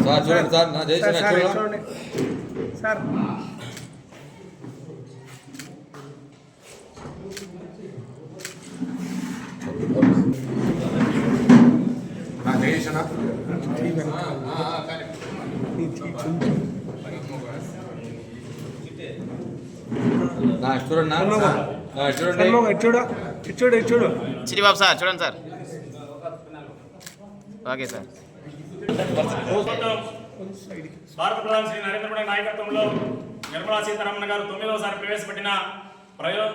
Sir చూడండి sir నా చేసిన చూడండి సార్ చూడండి చూడు శ్రీబాబు సార్ చూడండి సార్ ఓకే సార్ భారత ప్రధాని శ్రీ నరేంద్ర మోడీ నాయకత్వంలో నిర్మలా సీతారామన్ గారు 9వసారి ప్రవేశపెట్టిన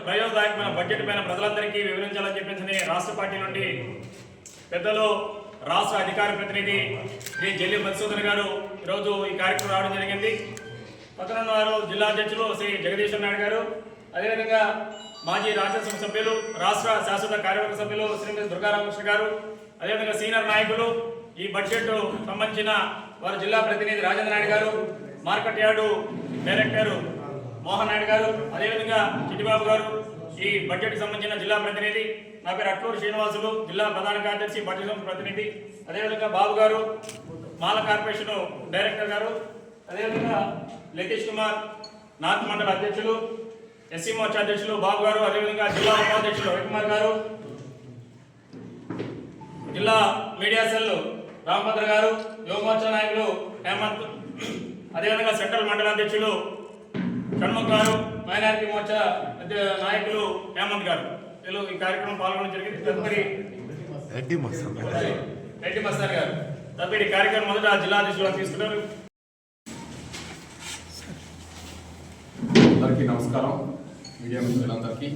ప్రయోజనదాయకమైన బడ్జెట్ పైన ప్రజలందరికీ వివరించాలని చెప్పేసి రాష్ట్ర పార్టీ నుండి పెద్దలు రాష్ట్ర అధికార ప్రతినిధి శ్రీ జల్లి మధుసూదన్ గారు ఈరోజు ఈ కార్యక్రమం రావడం జరిగింది. పక్కన వారు జిల్లా అధ్యక్షులు శ్రీ జగదీశ్వర్ నాయుడు గారు, అదేవిధంగా మాజీ రాజ్యసభ సభ్యులు రాష్ట్ర శాశ్వత కార్యవర్గ సభ్యులు శ్రీమతి దుర్గారామకృష్ణ గారు, అదేవిధంగా సీనియర్ నాయకులు ఈ బడ్జెట్ సంబంధించిన వారు జిల్లా ప్రతినిధి రాజేంద్ర నాయుడు గారు, market yard director Mohan Naidu గారు, అదేవిధంగా చిట్టిబాబు గారు ఈ బడ్జెట్ సంబంధించిన జిల్లా ప్రతినిధి, నా పేరు అట్లూరు శ్రీనివాసులు జిల్లా ప్రధాన కార్యదర్శి బడ్జెట్ ప్రతినిధి, అదేవిధంగా బాబు గారు మాల కార్పొరేషన్ డైరెక్టర్ గారు, అదేవిధంగా లతీష్ కుమార్ నార్త్ మండల అధ్యక్షులు ఎస్సీ మోర్చా అధ్యక్షులు బాబు గారు, అదేవిధంగా జిల్లా ఉపాధ్యక్షులు రవికుమార్ గారు, జిల్లా మీడియా సెల్ రామభద్ర గారు, యువ మోర్చా నాయకులు హేమంత్, అదేవిధంగా సెంట్రల్ మండల అధ్యక్షులు షణ్ముఖ్ గారు, మైనారిటీ మోర్చా నాయకులు హేమంత్ గారు వీళ్ళు ఈ కార్యక్రమం పాల్గొనడం జరిగింది. తదుపరి రెడ్డి మస్తార్ గారు తదుపరి కార్యక్రమం మొదట జిల్లా అధ్యక్షులు తీసుకున్నారు. అందరికీ నమస్కారం. మీడియా మిత్రులందరికీ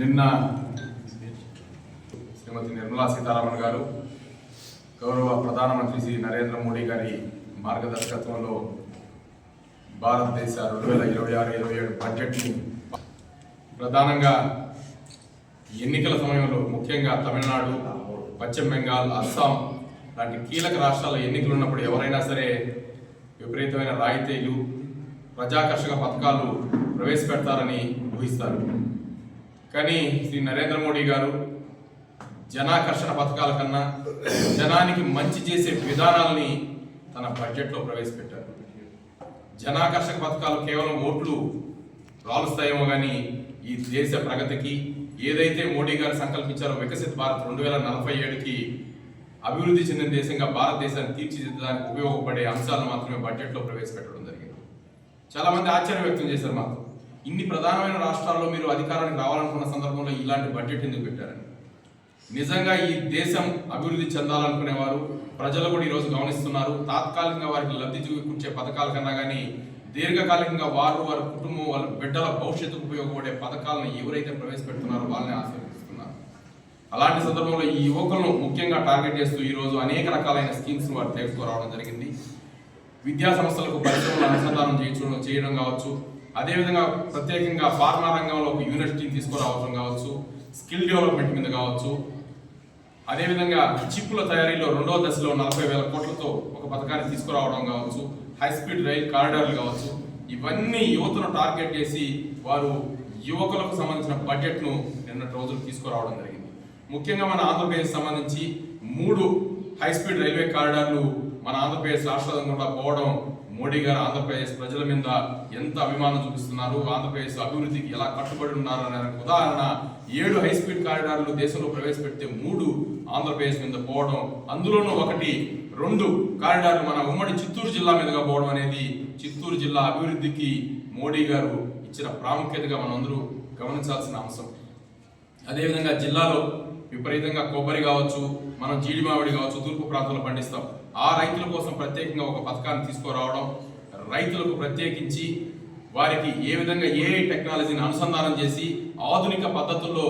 నిన్న శ్రీమతి నిర్మలా సీతారామన్ గారు గౌరవ ప్రధానమంత్రి శ్రీ నరేంద్ర మోడీ గారి మార్గదర్శకత్వంలో భారతదేశ 2026-27 బడ్జెట్ని ప్రధానంగా ఎన్నికల సమయంలో ముఖ్యంగా తమిళనాడు, పశ్చిమ బెంగాల్, అస్సాం లాంటి కీలక రాష్ట్రాల ఎన్నికలు ఉన్నప్పుడు ఎవరైనా సరే విపరీతమైన రాయితీలు, ప్రజాకర్షక పథకాలు ప్రవేశపెడతారని ఊహిస్తారు. కానీ శ్రీ నరేంద్ర మోడీ గారు జనాకర్షణ పథకాల కన్నా జనానికి మంచి చేసే విధానాలని తన బడ్జెట్లో ప్రవేశపెట్టారు. జనాకర్షక పథకాలు కేవలం ఓట్లు రాలుస్తాయేమో కానీ ఈ దేశ ప్రగతికి ఏదైతే మోడీ గారు సంకల్పించారో వికసిత్ భారత్ 2047కి అభివృద్ధి చెందిన దేశంగా భారతదేశాన్ని తీర్చిదిద్దడానికి ఉపయోగపడే అంశాలను మాత్రమే బడ్జెట్లో ప్రవేశపెట్టడం జరిగింది. చాలా మంది ఆశ్చర్యం వ్యక్తం చేశారు మాకు, ఇన్ని ప్రధానమైన రాష్ట్రాల్లో మీరు అధికారానికి రావాలనుకున్న సందర్భంలో ఇలాంటి బడ్జెట్ ఎందుకు పెట్టారని. నిజంగా ఈ దేశం అభివృద్ధి చెందాలనుకునేవారు ప్రజలు కూడా ఈరోజు గమనిస్తున్నారు. తాత్కాలికంగా వారికి లబ్ధి చూపించే పథకాల కన్నా కానీ దీర్ఘకాలికంగా వారి కుటుంబం, వాళ్ళ బిడ్డల భవిష్యత్తుకు ఉపయోగపడే పథకాలను ఎవరైతే ప్రవేశపెడుతున్నారో వాళ్ళని ఆశీర్వదిస్తున్నారు. అలాంటి సందర్భంలో ఈ యువకులను ముఖ్యంగా టార్గెట్ చేస్తూ ఈరోజు అనేక రకాలైన స్కీమ్స్ వారు తీసుకురావడం జరిగింది. విద్యా సంస్థలకు పరిశ్రమలు అనుసంధానం చేయడం కావచ్చు, అదేవిధంగా ప్రత్యేకంగా ఫార్మా రంగంలో ఒక యూనివర్సిటీని తీసుకురావడం కావచ్చు, స్కిల్ డెవలప్మెంట్ మీద కావచ్చు, అదేవిధంగా చిప్పుల తయారీలో 2వ దశలో 40,000 కోట్లతో ఒక పథకాన్ని తీసుకురావడం కావచ్చు, హై స్పీడ్ రైల్ కారిడార్లు కావచ్చు, ఇవన్నీ యువతను టార్గెట్ చేసి వారు యువకులకు సంబంధించిన బడ్జెట్ను నిన్నటి రోజులు తీసుకురావడం జరిగింది. ముఖ్యంగా మన ఆంధ్రప్రదేశ్ సంబంధించి 3 హై స్పీడ్ రైల్వే కారిడార్లు మన ఆంధ్రప్రదేశ్ రాష్ట్రంలో పోవడం మోడీ గారు ఆంధ్రప్రదేశ్ ప్రజల మీద ఎంత అభిమానం చూపిస్తున్నారు, ఆంధ్రప్రదేశ్ అభివృద్ధికి ఎలా కట్టుబడి ఉన్నారు అనే ఉదాహరణ 7 హై స్పీడ్ కారిడార్లు దేశంలో ప్రవేశపెడితే 3 ఆంధ్రప్రదేశ్ మీద పోవడం, అందులోనూ 2 కారిడార్లు మన ఉమ్మడి చిత్తూరు జిల్లా మీదుగా పోవడం అనేది చిత్తూరు జిల్లా అభివృద్ధికి మోడీ గారు ఇచ్చిన ప్రాముఖ్యతగా మనందరూ గమనించాల్సిన అంశం. అదేవిధంగా జిల్లాలో విపరీతంగా కొబ్బరి కావచ్చు, మనం జీడి మామిడి కావచ్చు తూర్పు ప్రాంతంలో పండిస్తాం. ఆ రైతుల కోసం ప్రత్యేకంగా ఒక పథకాన్ని తీసుకురావడం, రైతులకు ప్రత్యేకించి వారికి ఏ విధంగా ఏఐ టెక్నాలజీని అనుసంధానం చేసి ఆధునిక పద్ధతుల్లో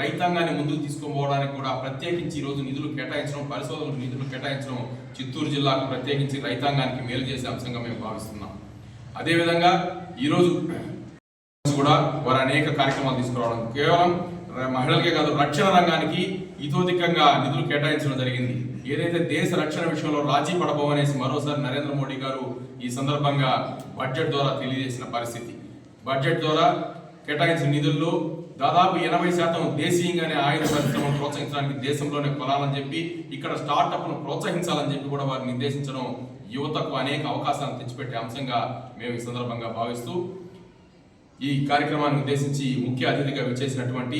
రైతాంగాన్ని ముందుకు తీసుకుపోవడానికి కూడా ప్రత్యేకించి ఈరోజు నిధులు కేటాయించడం, పరిశోధనలకు నిధులు కేటాయించడం చిత్తూరు జిల్లాకు ప్రత్యేకించి రైతాంగానికి మేలు చేసే అంశంగా మేము భావిస్తున్నాం. అదేవిధంగా ఈరోజు కూడా వారు అనేక కార్యక్రమాలు తీసుకురావడం, కేవలం మహిళలకే కాదు రక్షణ రంగానికి ఇతోధికంగా నిధులు కేటాయించడం జరిగింది. ఏదైతే దేశ రక్షణ విషయంలో రాజీ పడబోమనేసి మరోసారి నరేంద్ర మోడీ గారు ఈ సందర్భంగా బడ్జెట్ ద్వారా తెలియజేసిన పరిస్థితి. బడ్జెట్ ద్వారా కేటాయించిన నిధుల్లో దాదాపు 80% దేశీయంగానే ఆయుధ పరిశ్రమను ప్రోత్సహించడానికి దేశంలోనే కొనాలని చెప్పి ఇక్కడ స్టార్టప్ను ప్రోత్సహించాలని చెప్పి కూడా వారు నిర్దేశించడం యువతకు అనేక అవకాశాలను తెచ్చిపెట్టే అంశంగా మేము ఈ సందర్భంగా భావిస్తూ ఈ కార్యక్రమాన్ని ఉద్దేశించి ముఖ్య అతిథిగా విచ్చేసినటువంటి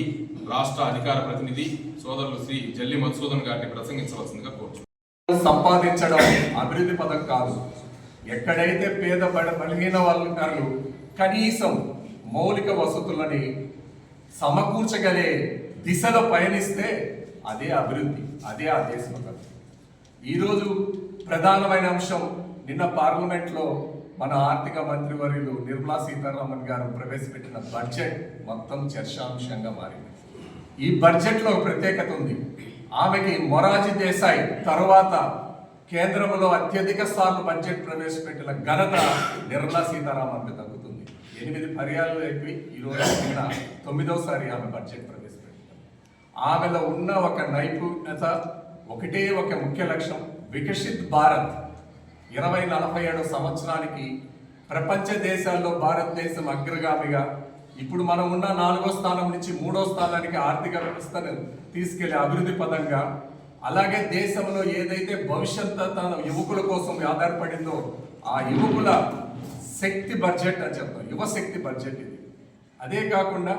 రాష్ట్ర అధికార ప్రతినిధి సోదరులు శ్రీ జల్లి మధుసూదన్ గారిని ప్రసంగించవలసిందిగా కోరుచున్నాను. సంపాదించడం అభివృద్ధి పదం కాదు. ఎక్కడైతే పేద బలహీన వర్గాలు కనీసం మౌలిక వసతులని సమకూర్చగలే దిశలో పయనిస్తే అదే అభివృద్ధి, అదే ఆ దేశం. ఈరోజు ప్రధానమైన అంశం, నిన్న పార్లమెంట్లో మన ఆర్థిక మంత్రివర్యులు నిర్మలా సీతారామన్ గారు ప్రవేశపెట్టిన బడ్జెట్ మొత్తం చర్చాంశంగా మారింది. ఈ బడ్జెట్లో ప్రత్యేకత ఉంది. ఆమెకి మొరార్జీ దేశాయ్ తర్వాత కేంద్రంలో అత్యధిక సార్లు బడ్జెట్ ప్రవేశపెట్టిన ఘనత నిర్మలా సీతారామన్కు దక్కుతుంది. 8 పర్యాలు అయిపోయి ఈరోజు 9వసారి ఆమె బడ్జెట్ ప్రవేశపెట్టింది. ఆమెలో ఉన్న ఒక నైపుణ్యత, ఒకటే ఒక ముఖ్య లక్ష్యం, వికసిత్ భారత్ 2047 సంవత్సరానికి ప్రపంచ దేశాల్లో భారతదేశం అగ్రగామిగా, ఇప్పుడు మనం ఉన్న 4వ స్థానం నుంచి 3వ స్థానానికి ఆర్థిక వ్యవస్థను తీసుకెళ్లే అభివృద్ధి పదంగా, అలాగే దేశంలో ఏదైతే భవిష్యత్తు తన యువకుల కోసం ఆధారపడిందో ఆ యువకుల శక్తి బడ్జెట్ అని చెప్తాం, యువశక్తి బడ్జెట్ ఇది. అదే కాకుండా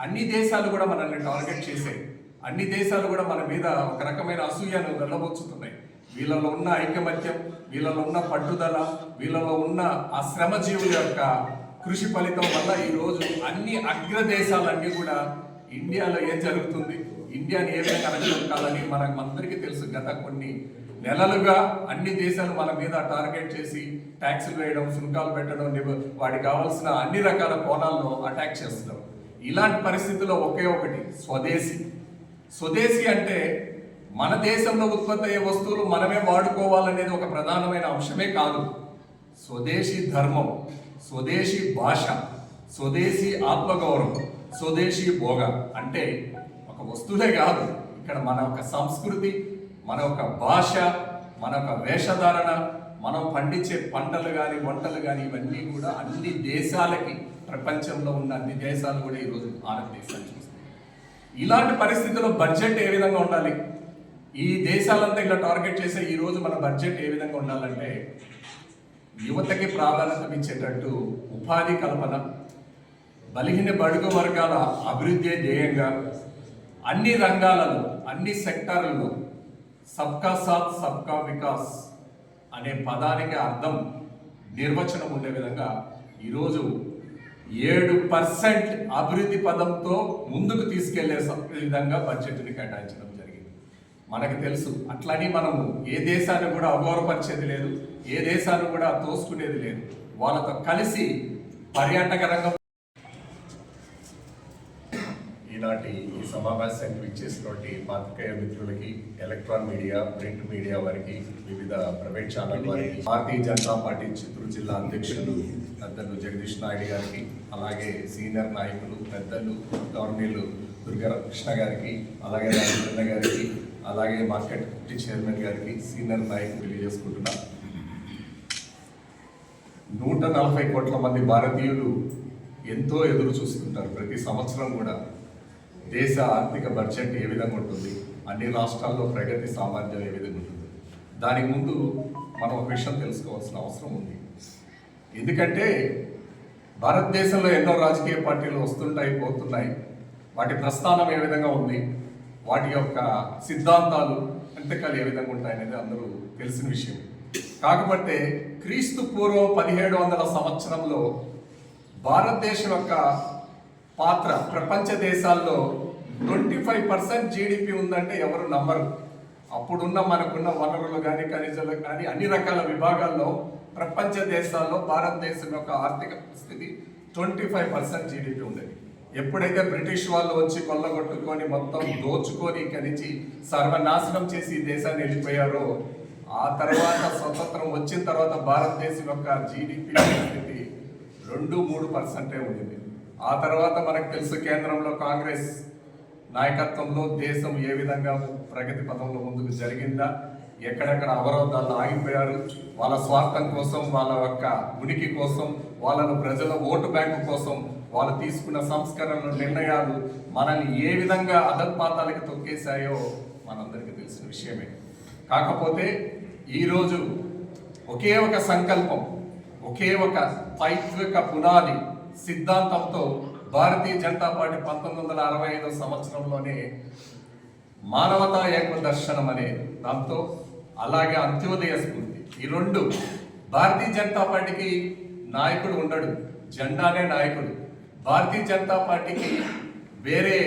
అన్ని దేశాలు కూడా మనల్ని టార్గెట్ చేసాయి. అన్ని దేశాలు కూడా మన మీద ఒక రకమైన అసూయను వెళ్ళబోచుతున్నాయి. వీళ్ళలో ఉన్న ఐకమత్యం, వీళ్ళలో ఉన్న పట్టుదల, వీళ్ళలో ఉన్న ఆ శ్రమజీవుల యొక్క కృషి ఫలితం వల్ల ఈరోజు అన్ని అగ్రదేశాలన్నీ కూడా ఇండియాలో ఏం జరుగుతుంది, ఇండియాని ఏ విధంగా అణగదొక్కాలని మనందరికీ తెలుసు. గత కొన్ని నెలలుగా అన్ని దేశాలు మన మీద టార్గెట్ చేసి ట్యాక్సులు వేయడం, సుంకాలు పెట్టడం, వాటికి కావాల్సిన అన్ని రకాల కోణాల్లో అటాక్ చేస్తున్నారు. ఇలాంటి పరిస్థితుల్లో ఒకే ఒకటి స్వదేశీ. స్వదేశీ అంటే మన దేశంలో ఉత్పత్తి అయ్యే వస్తువులు మనమే వాడుకోవాలనేది ఒక ప్రధానమైన అంశమే కాదు. స్వదేశీ ధర్మం, స్వదేశీ భాష, స్వదేశీ ఆత్మగౌరవం, స్వదేశీ భోగ అంటే ఒక వస్తువులే కాదు, ఇక్కడ మన ఒక సంస్కృతి, మన ఒక భాష, మన ఒక వేషధారణ, మనం పండించే పంటలు కానీ వంటలు కానీ ఇవన్నీ కూడా అన్ని దేశాలకి, ప్రపంచంలో ఉన్న అన్ని దేశాలు కూడా ఈరోజు భారతదేశాన్ని చూస్తాయి. ఇలాంటి పరిస్థితుల్లో బడ్జెట్ ఏ విధంగా ఉండాలి, ఈ దేశాలంతా ఇలా టార్గెట్ చేసే ఈరోజు మన బడ్జెట్ ఏ విధంగా ఉండాలంటే, యువతకి ప్రాధాన్యత ఇచ్చేటట్టు ఉపాధి కల్పన, బలహీన బడుగు వర్గాల అభివృద్ధి ధ్యేయంగా అన్ని రంగాలలో, అన్ని సెక్టార్లలో సబ్కా సాత్ సబ్కా వికాస్ అనే పదానికి అర్థం, నిర్వచనం ఉండే విధంగా ఈరోజు 7% అభివృద్ధి పదంతో ముందుకు తీసుకెళ్లే విధంగా బడ్జెట్ని కేటాయించడం జరిగింది. మనకు తెలుసు, అట్లని మనము ఏ దేశాన్ని కూడా అగౌరవపరిచేది లేదు, ఏ దేశాన్ని కూడా తోసుకునేది లేదు. వాళ్ళతో కలిసి పర్యాటక రంగం. ఈనాటి ఈ సమావేశానికి విచ్చేసినటువంటి పాత్రికేయ మిత్రులకి, ఎలక్ట్రాన్ మీడియా, ప్రింట్ మీడియా వారికి, వివిధ ప్రైవేట్ ఛానల్ వారికి, భారతీయ జనతా పార్టీ చిత్తూరు జిల్లా అధ్యక్షులు పెద్దలు జగదీష్ నాయుడు గారికి, అలాగే సీనియర్ నాయకులు పెద్దలు గవర్నీలు దుర్గాకృష్ణ గారికి, అలాగే రాజేంద్ర గారికి, అలాగే మార్కెట్ కమిటీ చైర్మన్ గారికి, సీనియర్ నాయకులు తెలియజేసుకుంటున్నా. 140 కోట్ల మంది భారతీయులు ఎంతో ఎదురు చూస్తుంటారు. ప్రతి సంవత్సరం కూడా దేశ ఆర్థిక బడ్జెట్ ఏ విధంగా ఉంటుంది, అన్ని రాష్ట్రాల్లో ప్రగతి సామర్థ్యం ఏ విధంగా ఉంటుంది, దానికి ముందు మనం ఒక విషయం తెలుసుకోవాల్సిన అవసరం ఉంది. ఎందుకంటే భారతదేశంలో ఎన్నో రాజకీయ పార్టీలు వస్తుంటాయి, పోతున్నాయి. వాటి ప్రస్థానం ఏ విధంగా ఉంది, వాటి యొక్క సిద్ధాంతాలు ఎంతకాలు ఏ విధంగా ఉంటాయనేది అందరూ తెలిసిన విషయం. కాకపోతే క్రీస్తు పూర్వం 1700 సంవత్సరంలో భారతదేశం యొక్క పాత్ర ప్రపంచ దేశాల్లో 25% జీడిపి ఉందంటే ఎవరు నమ్మరు. అప్పుడున్న మనకున్న వనరులు కానీ, ఖనిజాలు కానీ, అన్ని రకాల విభాగాల్లో ప్రపంచ దేశాల్లో భారతదేశం యొక్క ఆర్థిక పరిస్థితి 25% జీడిపి ఉండేది. ఎప్పుడైతే బ్రిటిష్ వాళ్ళు వచ్చి కొల్లగొట్టుకొని మొత్తం దోచుకొని ఇక్కడి నుంచి సర్వనాశనం చేసి ఈ దేశాన్ని వెళ్ళిపోయారో, ఆ తర్వాత స్వతంత్రం వచ్చిన తర్వాత భారతదేశం యొక్క జీడిపి పరిస్థితి 2-3% ఉండింది. ఆ తర్వాత మనకు తెలుసు, కేంద్రంలో కాంగ్రెస్ నాయకత్వంలో దేశం ఏ విధంగా ప్రగతి పథంలో ముందుకు జరిగిందా, ఎక్కడెక్కడ అవరోధాలు ఆగిపోయారు, వాళ్ళ స్వార్థం కోసం, వాళ్ళ యొక్క ఉనికి కోసం, వాళ్ళను ప్రజల ఓటు బ్యాంకు కోసం వాళ్ళు తీసుకున్న సంస్కరణలు నిర్ణయాలు మనల్ని ఏ విధంగా అధపాతాలకు తొక్కేశాయో మనందరికీ తెలిసిన విషయమే. కాకపోతే ఈరోజు ఒకే ఒక సంకల్పం, ఒకే ఒక పైత్విక పునాది సిద్ధాంతంతో భారతీయ జనతా పార్టీ 1965 సంవత్సరంలోనే మానవతా ఏక దర్శనం అనే దాంతో, అలాగే అంత్యోదయ స్ఫూర్తి, ఈ రెండు. భారతీయ జనతా పార్టీకి నాయకుడు ఉండడు, జెండానే నాయకుడు. భారతీయ జనతా పార్టీకి వేరే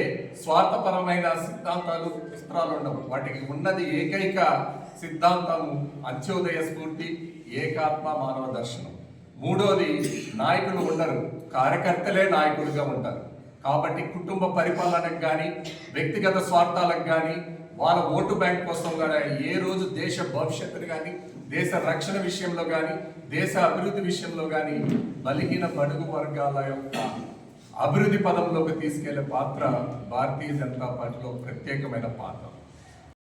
స్వార్థపరమైన సిద్ధాంతాలు పుస్తకాలు ఉండవు. వాటికి ఉన్నది ఏకైక సిద్ధాంతము అంత్యోదయ స్ఫూర్తి, ఏకాత్మ మానవ దర్శనం. మూడోది, నాయకులు ఉండరు, కార్యకర్తలే నాయకులుగా ఉంటారు. కాబట్టి కుటుంబ పరిపాలనకు కానీ, వ్యక్తిగత స్వార్థాలకు కానీ, వాళ్ళ ఓటు బ్యాంక్ కోసం కానీ ఏ రోజు దేశ భవిష్యత్తును కానీ, దేశ రక్షణ విషయంలో కానీ, దేశ అభివృద్ధి విషయంలో కానీ బలహీన బడుగు వర్గాల యొక్క అభివృద్ధి పదంలోకి తీసుకెళ్లే పాత్ర భారతీయ జనతా పార్టీలో ప్రత్యేకమైన పాత్ర.